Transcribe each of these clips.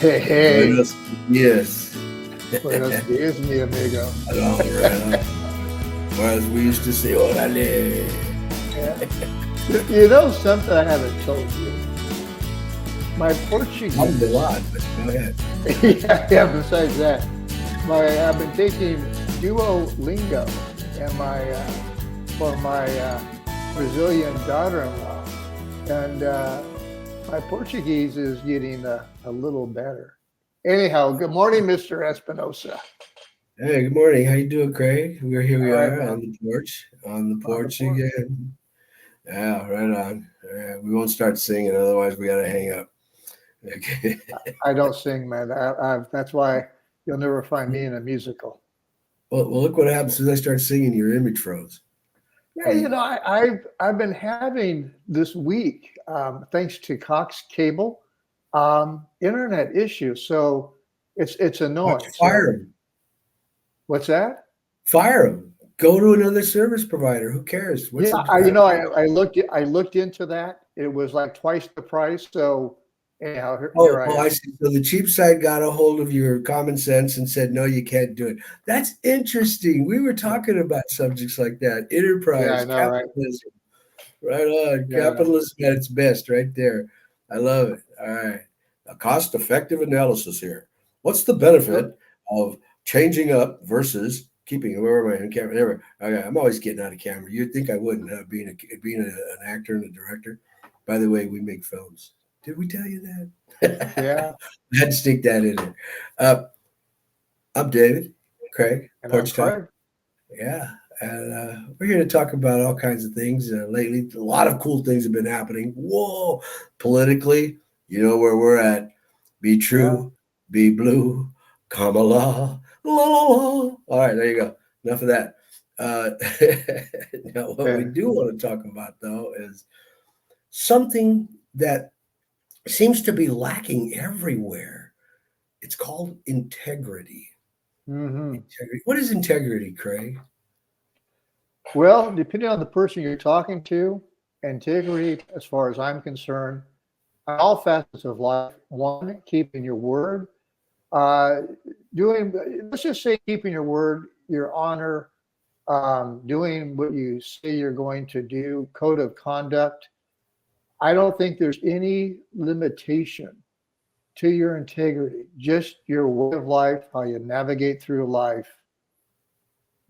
Hey, hey. Buenos dias. Buenos dias, mi amigo. Right on. Or as we used to say, orale. Yeah. You know something I haven't told you? My Not a Portuguese. lot, but go ahead. Yeah, besides that, I've been taking Duolingo and for my Brazilian daughter-in-law, and my Portuguese is getting a little better. Anyhow, good morning, Mr. Espinosa. Hey, good morning. How you doing, Craig? Here we All right, are man. on the porch. On the On the porch porch. again. Yeah, right on. We won't start singing, otherwise we gotta hang up. Okay. I don't sing, man. That's why you'll never find me in a musical. Well, look what happens as I start singing. Your image froze. Yeah, Hey, I've been having this week, thanks to Cox Cable, internet issues. So it's why annoying. don't you fire So him? what's that? Fire him. Go to another service provider. Who cares? What's Yeah, the? I looked into that. It was like twice the price. So anyhow, here I Oh, am. I see. So the cheap side got a hold of your common sense and said, no, you can't do it. That's interesting. We were Yeah, talking about subjects like that. yeah, Enterprise, I know, right? capitalism. Right on. Yeah, I know. Capitalism at its best, right there. I love it. All right. A cost effective analysis here. What's the benefit of changing up versus keeping? Where am I in camera? Never. Okay, I'm always getting out of camera. You'd think I wouldn't, an actor and a director. By the way, we make films. Did we tell you that? Yeah, I had to stick that in there. Uh, I'm David, Craig, and I'm Porch Talk. Craig. Yeah, and we're here to talk about all kinds of things. Lately, a lot of cool things have been happening. Whoa, politically, you know where we're at. Be Yeah. true, be blue, Kamala, la la la. All right, there you go. Enough of that. Uh, now, what we Yeah. do want to talk about, though, is something that seems to be lacking everywhere. It's called integrity. Hmm. Integrity. What is integrity, Craig? Well, depending on the person you're talking to, integrity, as far as I'm concerned, on all facets of life, one, keeping your word, uh, doing, let's just say keeping your word, your honor, doing what you say you're going to do, code of conduct. I don't think there's any limitation to your integrity, just your way of life, how you navigate through life,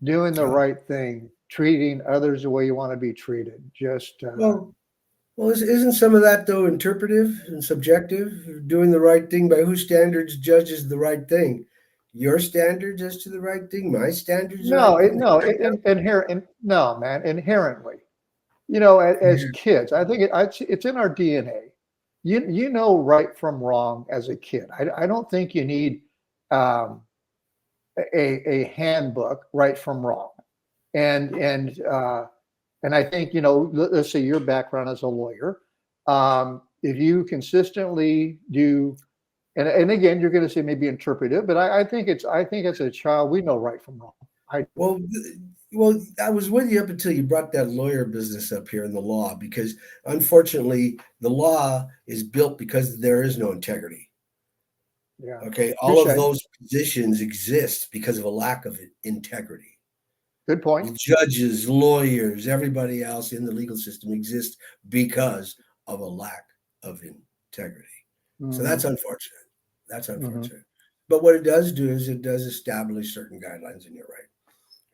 doing the Uh, right thing, treating others the way you want to be treated. Just well, isn't some of that though interpretive and subjective? Doing the right thing by whose standards judges the right thing? Your standards as to the right thing, my standards the right no, thing. no, man, inherently. You know, as Yeah. kids, I think it's in our DNA. You know right from wrong as a kid. I don't think you need um, a handbook right from wrong. And and uh, and I think let's say your background as a lawyer. If you consistently do, and again, you're going to say maybe interpretive, but I think as a child we know right from wrong. I Well, well, I was with you up until you brought that lawyer business up here in the law, because unfortunately, the law is built because there is no integrity. Yeah, Okay, all touche. of those positions exist because of a lack of integrity. Good point. Judges, lawyers, everybody else in the legal system exists because of a lack of integrity. So Hmm. that's unfortunate. That's Hmm. unfortunate. But what it does do is it does establish certain guidelines, and you're right.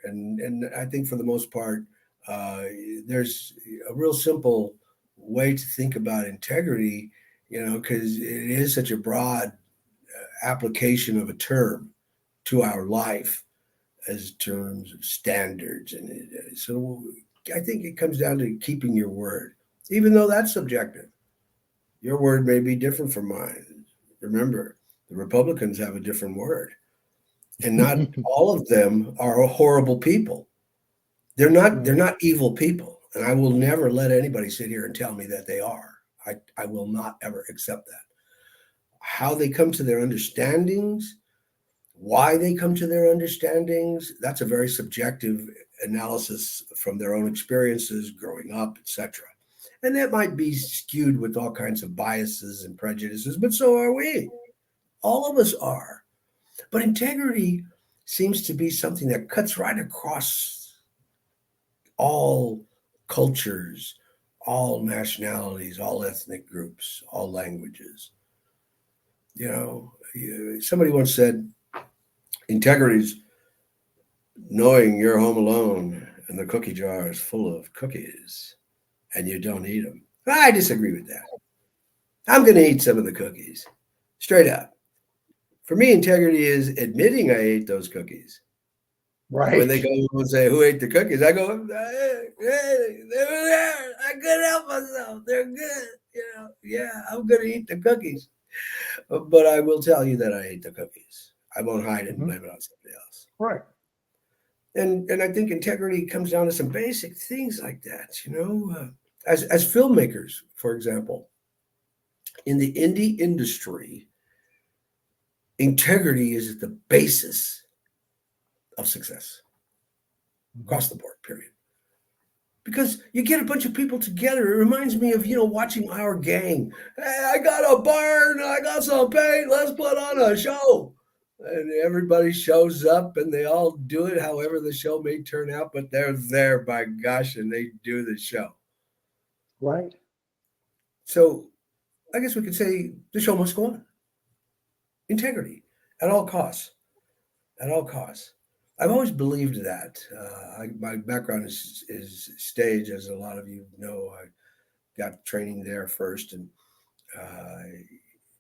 And I think for the most part, uh, there's a real simple way to think about integrity, because it is such a broad application of a term to our life as terms of standards. And so I think it comes down to keeping your word, even though that's subjective. Your word may be different from mine. Remember, the Republicans have a different word, and not all of them are horrible people. They're not evil people, and I will never let anybody sit here and tell me that they are. I will not ever accept that. How they come to their understandings, why they come to their understandings, that's a very subjective analysis from their own experiences growing up, etc. And that might be skewed with all kinds of biases and prejudices, but so are we. All of us are. But integrity seems to be something that cuts right across all cultures, all nationalities, all ethnic groups, all languages. Somebody once said, integrity is knowing you're home alone and the cookie jar is full of cookies and you don't eat them. I disagree with that. I'm going to eat some of the cookies, straight up. For me, integrity is admitting I ate those cookies. When they Right. go and say, "Who ate the cookies?" I go, "Hey, they were there. I couldn't help myself. They're good." Yeah, I'm going to eat the cookies. But I will tell you that I ate the cookies. I won't hide it and Hmm. blame it on somebody else. Right. And I think integrity comes down to some basic things like that. As filmmakers, for example, in the indie industry, integrity is at the basis of success Hmm. across the board, period. Because you get a bunch of people together. It reminds me of, watching our gang. Hey, I got a barn, I got some paint, let's put on a show. And everybody shows up and they all do it however the show may turn out, but they're there, by gosh, and they do the show. Right. So I guess we could say the show must go on. Integrity at all costs. At all costs. I've always believed that. My background is stage, as a lot of you know. I got training there first, and uh,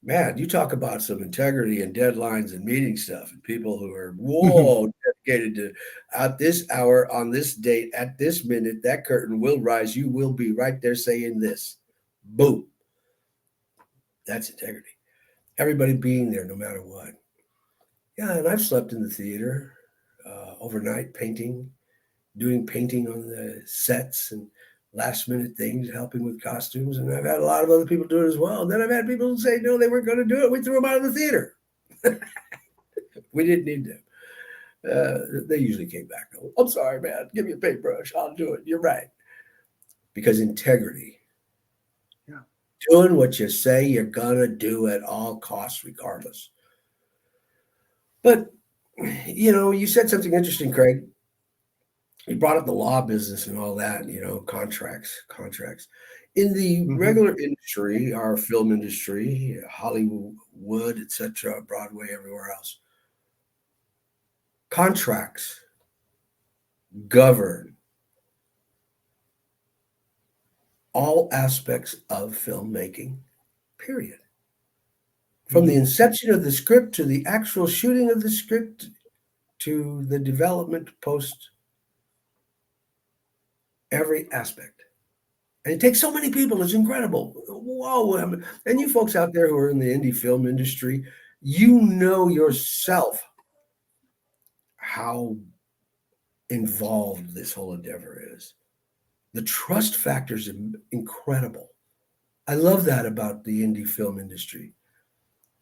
man, you talk about some integrity and deadlines and meeting stuff, and people who are dedicated to at this hour on this date at this minute that curtain will rise. You will be right there saying this. Boom. That's integrity. Everybody being there no matter what. Yeah, and I've slept in the theater overnight painting, doing painting on the sets and last minute things, helping with costumes. And I've had a lot of other people do it as well. And then I've had people say, no, they weren't going to do it. We threw them out of the theater. We didn't need them. They usually came back. Oh, I'm sorry, man. Give me a paintbrush. I'll do it. You're right. Because integrity, Yeah. doing what you say you're going to do at all costs, regardless. But, you said something interesting, Craig. You brought up the law business and all that, contracts. In the Hmm. regular industry, our film industry, Hollywood, etc., Broadway, everywhere else, contracts govern all aspects of filmmaking, period. From the Hmm. inception of the script to the actual shooting of the script to the development post, every aspect. And it takes so many people. It's incredible. Whoa. And you folks out there who are in the indie film industry, you know yourself how involved this whole endeavor is. The trust factor is incredible. I love that about the indie film industry.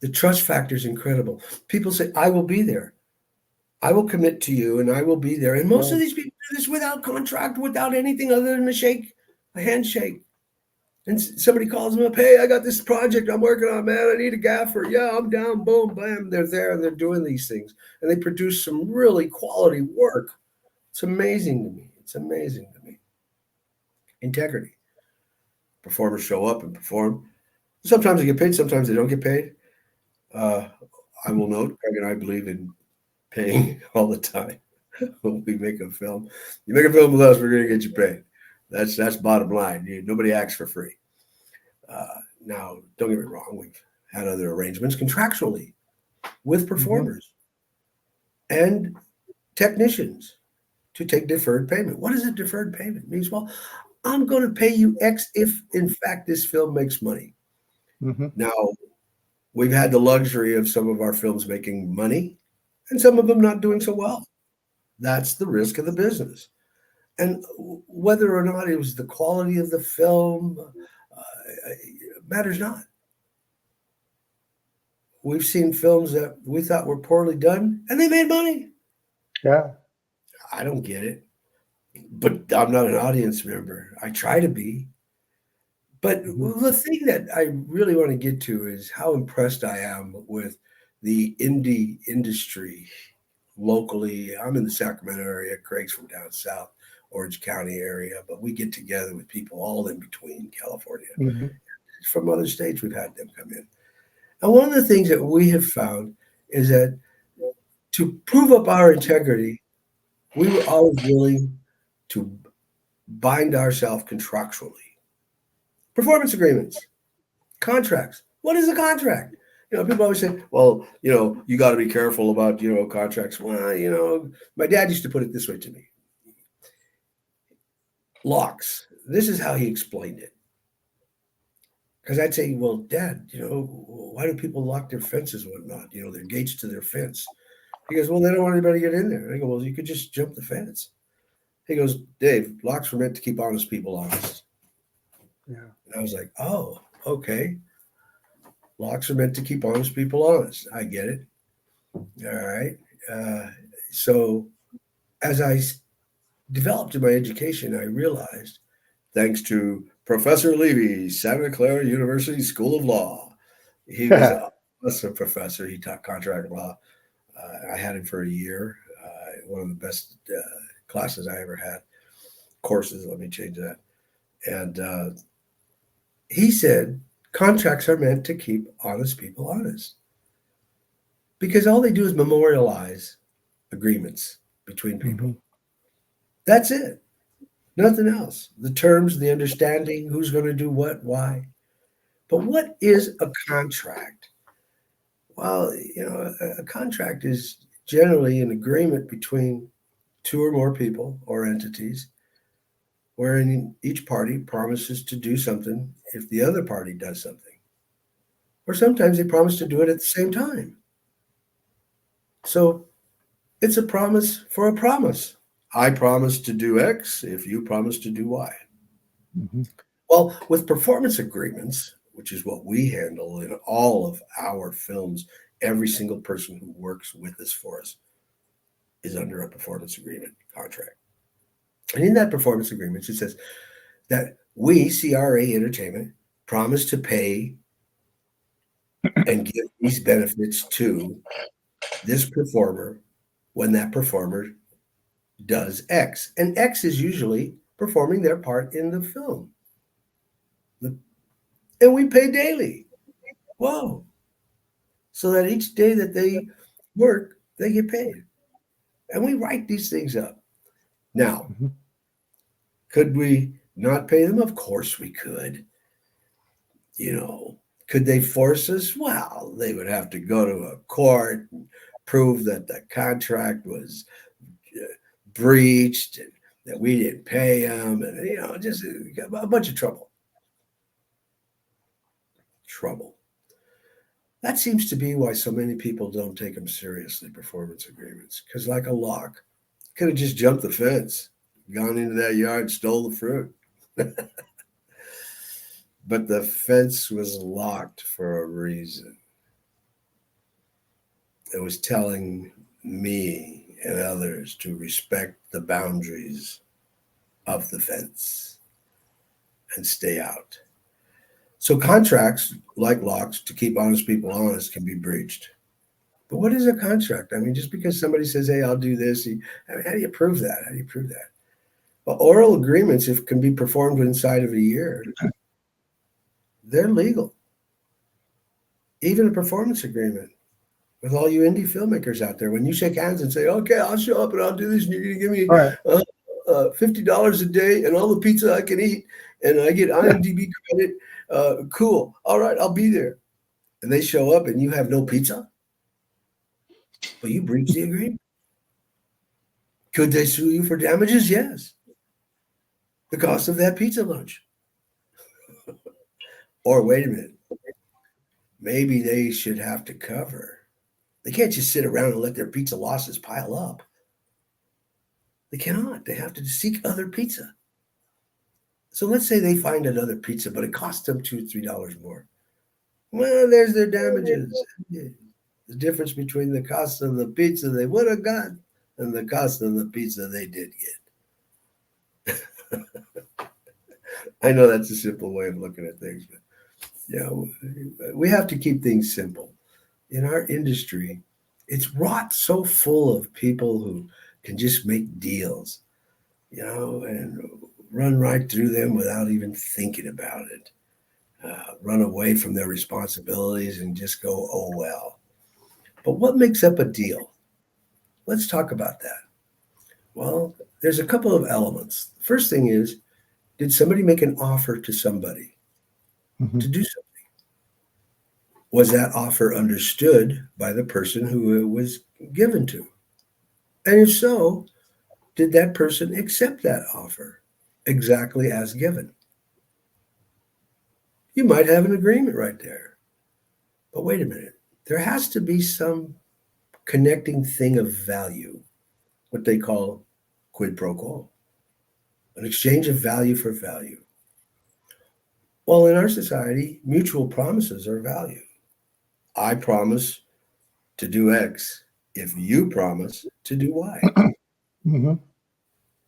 The trust factor is incredible. People say, I will be there. I will commit to you and I will be there. And most of Right. these people do this without contract, without anything other than a handshake. And somebody calls them up, hey, I got this project I'm working on, man. I need a gaffer. Yeah, I'm down. Boom, bam. They're there and they're doing these things. And they produce some really quality work. It's amazing to me. It's amazing to me. Integrity. Performers show up and perform. Sometimes they get paid, sometimes they don't get paid. Uh, I will note, Craig and I believe in paying all the time when we make a film. You make a film with us, we're going to get you paid. That's bottom line. Nobody acts for free. Now, don't get me wrong, we've had other arrangements contractually with Hmm. performers and technicians to take deferred payment. What is a deferred payment? It means, well, I'm going to pay you X if, in fact, this film makes money. Hmm. Now, we've had the luxury of some of our films making money and some of them not doing so well. That's the risk of the business. And whether or not it was the quality of the film matters not. We've seen films that we thought were poorly done and they made money. Yeah. I don't get it, but I'm not an audience member. I try to be. But Hmm. the thing that I really want to get to is how impressed I am with the indie industry locally. I'm in the Sacramento area. Craig's from down south, Orange County area, but we get together with people all in between California. Mhm. From other states, we've had them come in. And one of the things that we have found is that to prove up our integrity, we were always willing to bind ourselves contractually. Performance agreements, contracts. What is a contract? People always say, well, you got to be careful about, contracts. Well, my dad used to put it this way to me. Locks. This is how he explained it. Because I'd say, well, Dad, why do people lock their fences and whatnot? Their gates to their fence. He goes, well, they don't want anybody to get in there. I go, well, you could just jump the fence. He goes, Dave, locks were meant to keep honest people honest. Yeah. And I was like, oh, okay. Locks are meant to keep honest people honest. I get it. All right. So as I developed in my education, I realized, thanks to Professor Levy, Santa Clara University School of Law, he was a awesome professor. He taught contract law. I had him for a year. One of the best classes I ever had. Courses, let me change that. And he said, contracts are meant to keep honest people honest. Because all they do is memorialize agreements between people. Mhm. That's it. Nothing else. The terms, the understanding, who's going to do what, why. But what is a contract? Well, a contract is generally an agreement between two or more people or entities wherein each party promises to do something if the other party does something. Or sometimes they promise to do it at the same time. So it's a promise for a promise. I promise to do X if you promise to do Y. Mhm. Well, with performance agreements, which is what we handle in all of our films, every single person who works with us for us is under a performance agreement contract. And in that performance agreement, it says that we, CRA Entertainment, promise to pay and give these benefits to this performer when that performer does X. And X is usually performing their part in the film. And we pay daily. Whoa. So that each day that they work, they get paid. And we write these things up. Now, Mhm. could we not pay them? Of course we could. Could they force us? Well, they would have to go to a court and prove that the contract was breached and that we didn't pay them, and just a bunch of trouble. Trouble. That seems to be why so many people don't take them seriously, performance agreements. Because, like a lock, could have just jumped the fence, gone into that yard, stole the fruit. But the fence was locked for a reason. It was telling me and others to respect the boundaries of the fence and stay out. So contracts, like locks, to keep honest people honest, can be breached. But what is a contract? I mean, just because somebody says, "Hey, I'll do this," how do you prove that? How do you prove that? Well, oral agreements, if can be performed inside of a year, they're legal. Even a performance agreement with all you indie filmmakers out there, when you shake hands and say, "Okay, I'll show up and I'll do this, and you're going to give me All right. $50 a day and all the pizza I can eat, and I get IMDb credit," cool. All right, I'll be there. And they show up and you have no pizza, but you breach the agreement. Could they sue you for damages? Yes. The cost of that pizza lunch. Or wait a minute, maybe they should have to cover. They can't just sit around and let their pizza losses pile up. They cannot. They have to seek other pizza. So let's say they find another pizza, but it costs them $2 or $3 more. Well, there's their damages. The difference between the cost of the pizza they would have got and the cost of the pizza they did get. I know that's a simple way of looking at things, but we have to keep things simple. in our industry, it's wrought so full of people who can just make deals, and run right through them without even thinking about it. Run away from their responsibilities and just go, oh, well. But what makes up a deal? Let's talk about that. Well, there's a couple of elements. The first thing is, did somebody make an offer to somebody Mhm. to do something? Was that offer understood by the person who it was given to? And if so, did that person accept that offer exactly as given? You might have an agreement right there. But wait a minute. There has to be some connecting thing of value, what they call quid pro quo, an exchange of value for value. Well, in our society, mutual promises are value. I promise to do X if you promise to do Y. Mhm.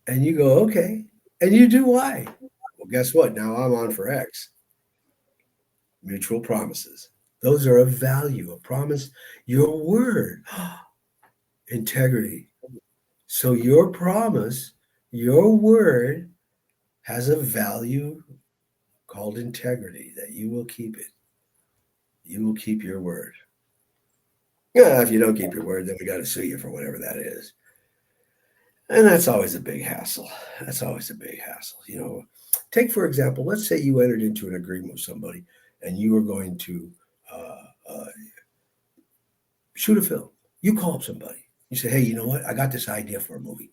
And you go, okay. And you do Y. Well, guess what? Now I'm on for X. Mutual promises. Those are of value. A promise, your word, integrity. So your promise, your word has a value called integrity that you will keep it. You will keep your word. Yeah, if you don't keep your word, then we got to sue you for whatever that is. And that's always a big hassle. That's always a big hassle. Take, for example, let's say you entered into an agreement with somebody and you were going to shoot a film. You call up somebody. You say, hey, you know what? I got this idea for a movie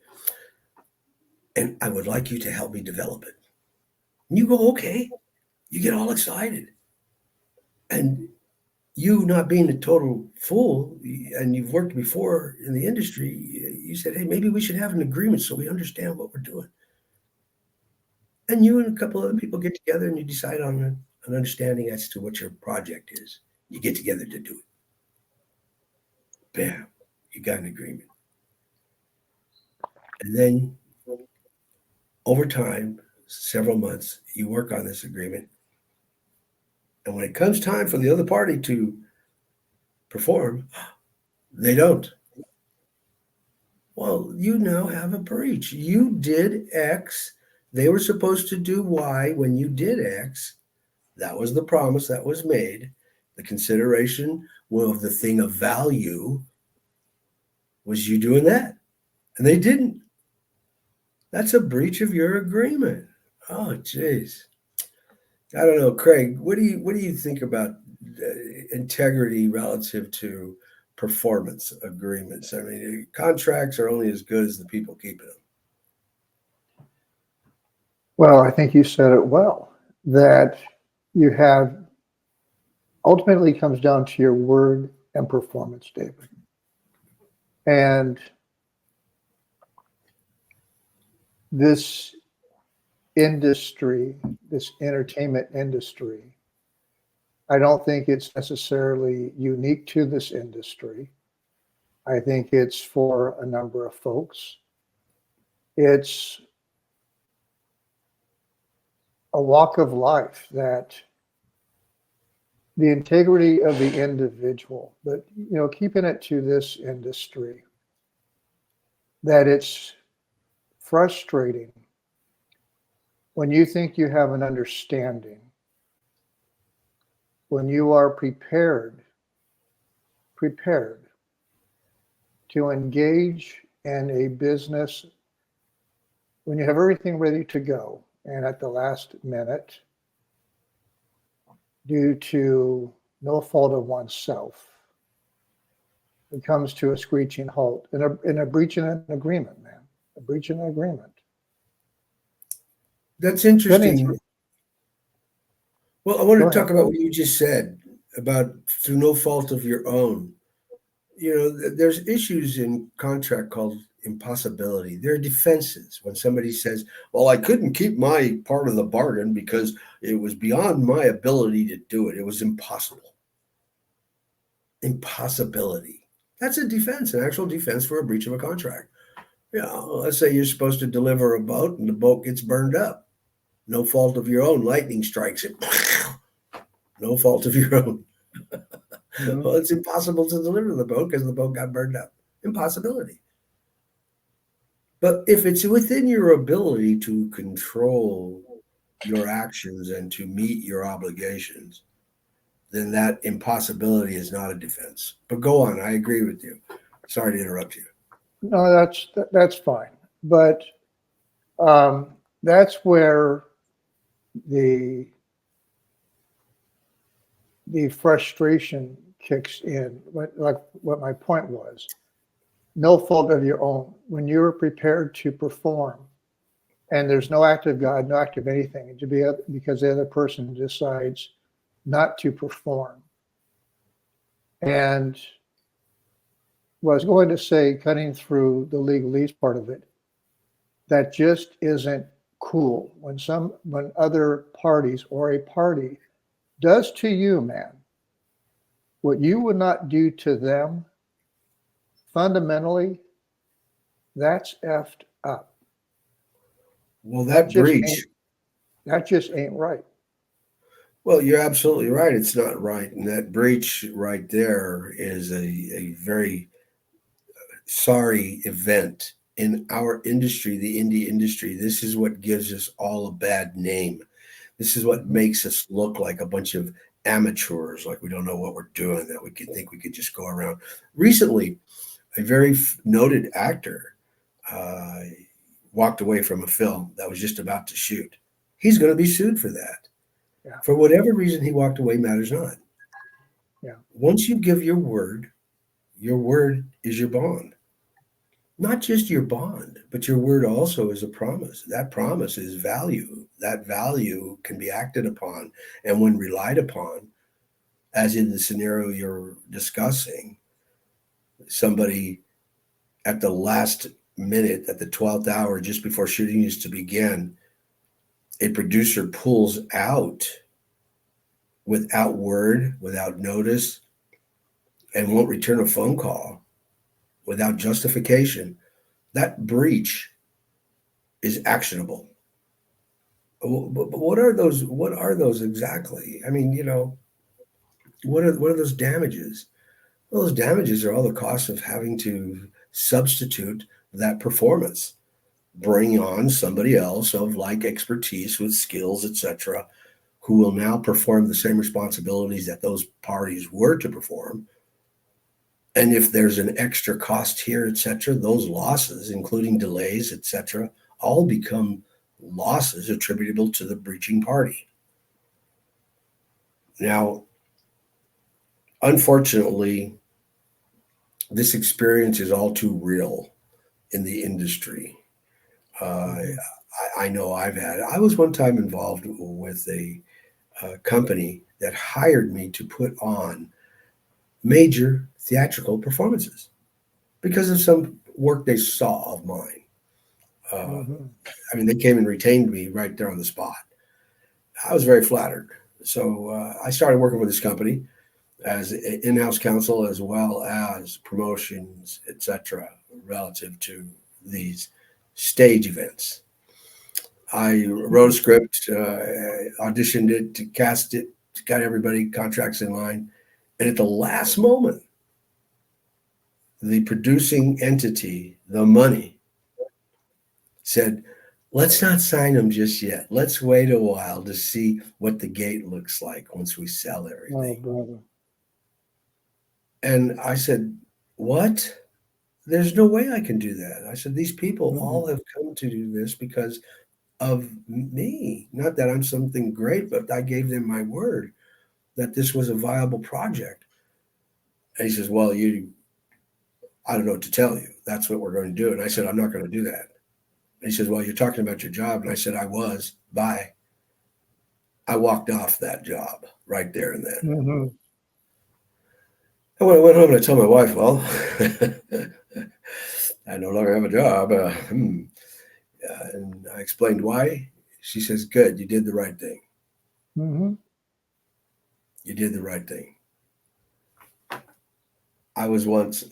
and I would like you to help me develop it. And you go, okay. You get all excited. And you not being a total fool, and you've worked before in the industry, you said, hey, maybe we should have an agreement so we understand what we're doing. And you and a couple other people get together and you decide on an understanding as to what your project is. You get together to do it. Bam, you got an agreement. And then over time, several months, you work on this agreement. And when it comes time for the other party to perform, they don't. Well, you now have a breach. You did X. They were supposed to do Y when you did X. That was the promise that was made. The consideration of the thing of value was you doing that. And they didn't. That's a breach of your agreement. Oh, jeez. I don't know, Craig. What do you think about integrity relative to performance agreements? I mean, contracts are only as good as the people keeping them. Well, I think you said it well, that you have ultimately comes down to your word and performance, David. And this industry, this entertainment industry, I don't think it's necessarily unique to this industry. I think it's for a number of folks. It's a walk of life that the integrity of the individual, but keeping it to this industry, that it's frustrating when you think you have an understanding, when you are prepared to engage in a business, when you have everything ready to go, and at the last minute, due to no fault of oneself, it comes to a screeching halt in a breach in an agreement, man, a breach in an agreement. That's Spending interesting. Well, I want Go to talk ahead. about what you just said about through no fault of your own. There's issues in contract called impossibility. There are defenses when somebody says, well, I couldn't keep my part of the bargain because it was beyond my ability to do it. It was impossible. Impossibility. That's a defense, an actual defense for a breach of a contract. Let's say you're supposed to deliver a boat and the boat gets burned up. No fault of your own. Lightning strikes it. No fault of your own. Mhm. Well, it's impossible to deliver the boat because the boat got burned up. Impossibility. But if it's within your ability to control your actions and to meet your obligations, then that impossibility is not a defense. But go on. I agree with you. Sorry to interrupt you. No, that's fine. But that's where the the frustration kicks in. Like what my point was, no fault of your own. When you're prepared to perform, and there's no act of God, no act of anything, to be because the other person decides not to perform. And what I was going to say, cutting through the legalese part of it, that just isn't cool. When other parties or a party does to you, man, what you would not do to them, fundamentally, that's effed up. Well, That that just ain't breach, that just ain't right. well, you're absolutely right. It's not right. And that breach right there is a very sorry event in our industry, the indie industry. This is what gives us all a bad name. This is what Mhm. makes us look like a bunch of amateurs, like we don't know what we're doing, that we could think we could just go around. Recently, a very noted actor uh, walked away from a film that was just about to shoot. He's going to be sued for that. Yeah, For whatever reason he walked away matters not. yeah. Once you give your word is your bond. Not just your bond, but your word also is a promise. That promise is value. That value can be acted upon. And when relied upon, as in the scenario you're discussing, somebody at the last minute, at the 12th hour, just before shooting is to begin, a producer pulls out without word, without notice, and won't return a phone call without justification. That breach is actionable. But what are those? What are those exactly? I mean, what are those damages? Well, those damages are all the costs of having to substitute that performance, bring on somebody else of like expertise with skills, etc., who will now perform the same responsibilities that those parties were to perform. And if there's an extra cost here, etc., those losses, including delays, etc., all become losses attributable to the breaching party. Now, unfortunately, this experience is all too real in the industry. Uh, Mhm. I know I've had. I was one time involved with a company that hired me to put on major theatrical performances because of some work they saw of mine. Uh, Mhm. I mean, they came and retained me right there on the spot. I was very flattered. So I started working with this company as in-house counsel as well as promotions, etc., relative to these stage events. I wrote a Mhm. script, auditioned it, to cast it, got everybody contracts in line, and at the last moment, the producing entity, the money, said, "Let's not sign them just yet. Let's wait a while to see what the gate looks like once we sell Oh, everything." brother. And I said, "What? There's no way I can do that." I said, "These people all Mhm. have come to do this because of me. Not that I'm something great, but I gave them my word that this was a viable project." And he says, "Well, I don't know what to tell you. That's what we're going to do." And I said, "I'm not going to do that." And he says, "Well, you're talking about your job." And I said, "I was. Bye." I walked off that job right there and then. Mhm. I went home and I told my wife, "Well, I no longer have a job." And I explained why. She says, "Good, you did the right thing. Mhm. You did the right thing." I was once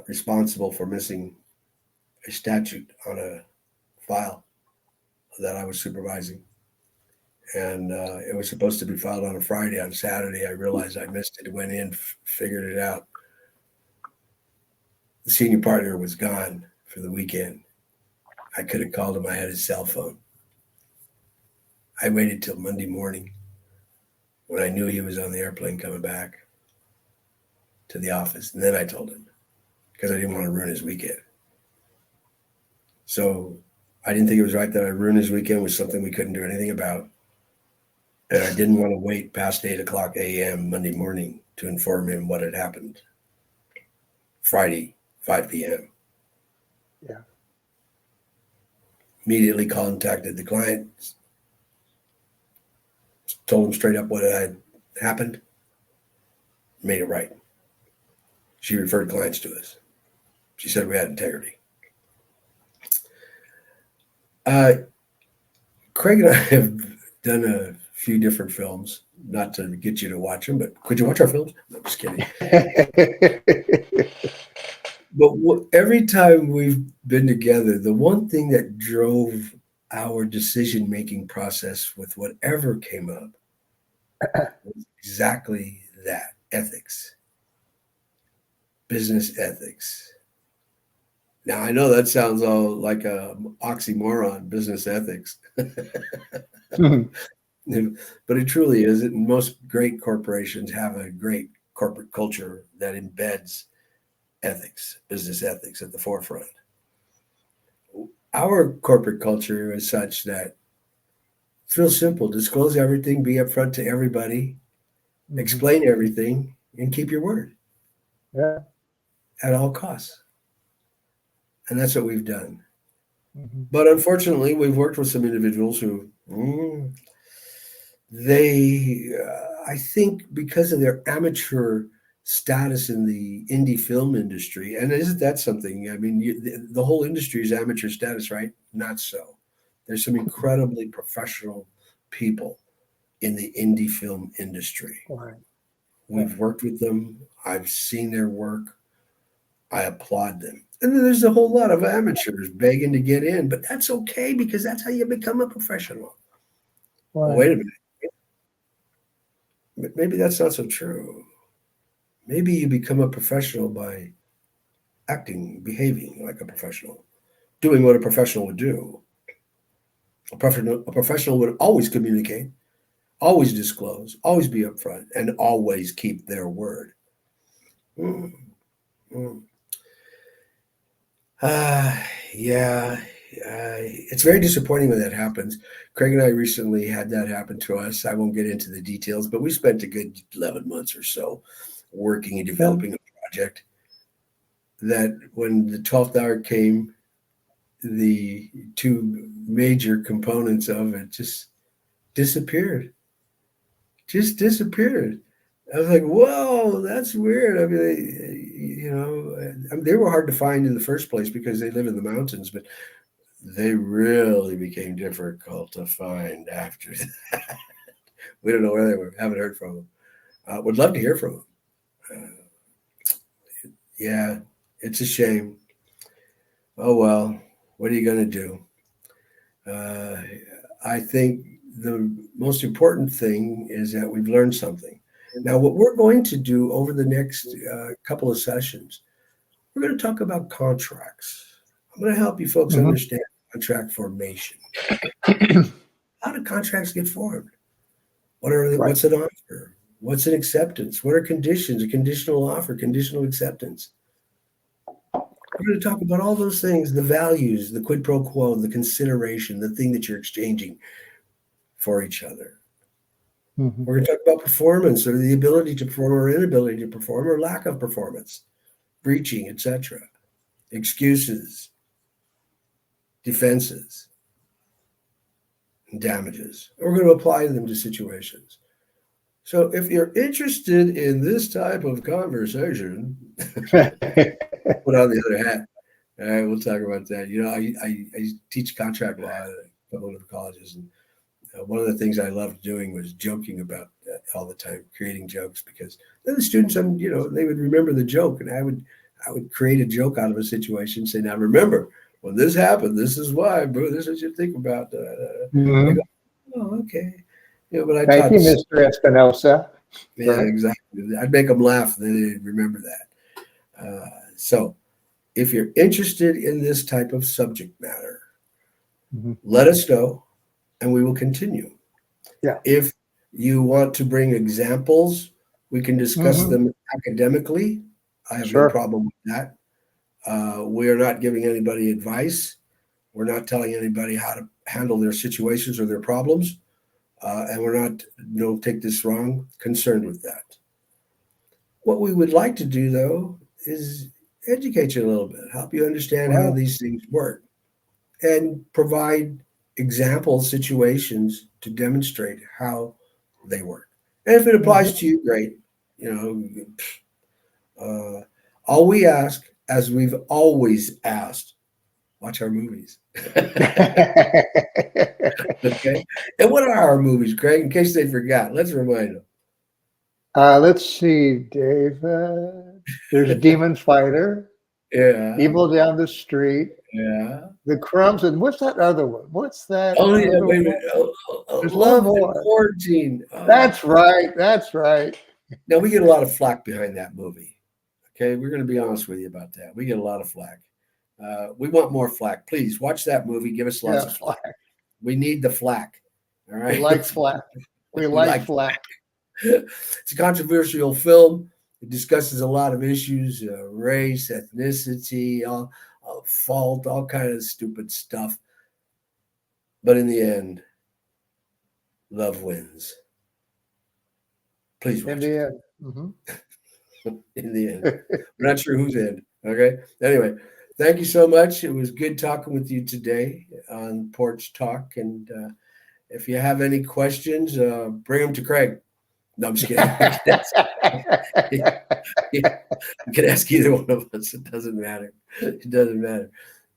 responsible for missing a statute on a file that I was supervising. And it was supposed to be filed on a Friday. On Saturday, I realized I missed it. Went in, figured it out. The senior partner was gone for the weekend. I could have called him. I had his cell phone. I waited till Monday morning when I knew he was on the airplane coming back to the office. And then I told him because I didn't want to ruin his weekend. So I didn't think it was right that I ruined his weekend with something we couldn't do anything about. And I didn't want to wait past 8 o'clock a.m. Monday morning to inform him what had happened. Friday, 5 p.m. Yeah. Immediately contacted the client, told him straight up what had happened, made it right. She referred clients to us. She said we had integrity. Craig and I have done a few different films, not to get you to watch them, but could you watch our films? No, I'm just kidding. But every time we've been together, the one thing that drove our decision-making process with whatever came up was exactly that: ethics, business ethics. Now, I know that sounds all like a oxymoron, business ethics. But it truly is. And most great corporations have a great corporate culture that embeds ethics, business ethics at the forefront. Our corporate culture is such that it's real simple. Disclose everything, be upfront to everybody, explain everything, and keep your word. Yeah. At all costs. And that's what we've done. Mm-hmm. But unfortunately, we've worked with some individuals who I think because of their amateur status in the indie film industry, and isn't that something? I mean, the whole industry is amateur status, right? Not so. There's some incredibly professional people in the indie film industry. Right. We've worked with them. I've seen their work. I applaud them. And then there's a whole lot of amateurs begging to get in, but that's okay because that's how you become a professional. Right. Well, wait a minute. Maybe that's not so true. Maybe you become a professional by acting, behaving like a professional, doing what a professional would do. A professional would always communicate, always disclose, always be upfront, and always keep their word. Yeah, it's very disappointing when that happens. Craig and I recently had that happen to us. I won't get into the details, but we spent a good 11 months or so working and developing a project that when the 12th hour came, the two major components of it just disappeared. Just disappeared. I was like, whoa, that's weird. I mean, they were hard to find in the first place because they live in the mountains, but they really became difficult to find after that. We don't know where they were. Haven't heard from them. Would love to hear from them. Yeah, it's a shame. Oh, well, what are you going to do? I think the most important thing is that we've learned something. Now, what we're going to do over the next couple of sessions, we're going to talk about contracts. I'm going to help you folks understand contract formation. How do contracts get formed? What's an offer? What's an acceptance? What are conditions? A conditional offer, conditional acceptance. We're going to talk about all those things, the values, the quid pro quo, the consideration, the thing that you're exchanging for each other. Mm-hmm. We're going to talk about performance or the ability to perform or inability to perform or lack of performance, breaching, etc., excuses, defenses, and damages. We're going to apply them to situations. So if you're interested in this type of conversation, put on the other hat. All right, we'll talk about that. You know, I teach contract law at a couple of colleges, and one of the things I loved doing was joking about that all the time, creating jokes, because then the students, they would remember the joke, and I would create a joke out of a situation, say, now remember, when this happened, this is why, bro, this is what you think about. They go, oh, okay. But I Thank taught. you, Mr. Espinosa. Yeah, Right. exactly. I'd make them laugh. They'd remember that. So, if you're interested in this type of subject matter, Mhm. let us know, and we will continue. Yeah. If you want to bring examples, we can discuss Mhm. them academically. I have no Sure. problem with that. We are not giving anybody advice. We're not telling anybody how to handle their situations or their problems. And we're not, don't take this wrong, concerned with that. What we would like to do, though, is educate you a little bit, help you understand how Right. these things work, and provide example situations to demonstrate how they work. And if it Mhm. applies to you, great. You know, all we ask, as we've always asked, watch our movies. Okay. And what are our movies, Craig? In case they forgot, let's remind Let's see, Dave. There's them. Demon Fighter, Yeah. Evil Down the Street, Yeah. The Crumbs, and what's that other one? What's that Oh, yeah. other Wait a one? minute. There's one Love and more. Quarantine. That's right. That's right. Now, we get a lot of flack behind that movie. Okay. We're going to be honest with you about that. We get a lot of flack. We want more flack. Please watch that movie. Give us lots Yeah, of flack. We need the flack. All we right. like flat. We We like like flat. it's a controversial film. It discusses a lot of issues, race, ethnicity, fault, all kind of stupid stuff. But in the end, love wins. Please In watch the it. end. Hmm. In the end, we're not sure whose end. Okay. Anyway, thank you so much. It was good talking with you today on Porch Talk. And if you have any questions, bring them to Craig. No, I'm just kidding. You can ask either one of us. It doesn't matter. It doesn't matter.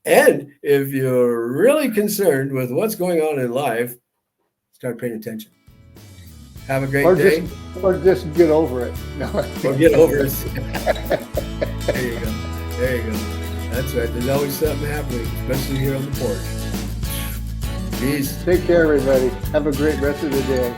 And if you're really concerned with what's going on in life, start paying attention. Have a great or just day, or just get over it. No. or get over it. There you go. There you go. That's right. There's always something happening, especially here on the porch. Peace. Take care, everybody. Have a great rest of the day.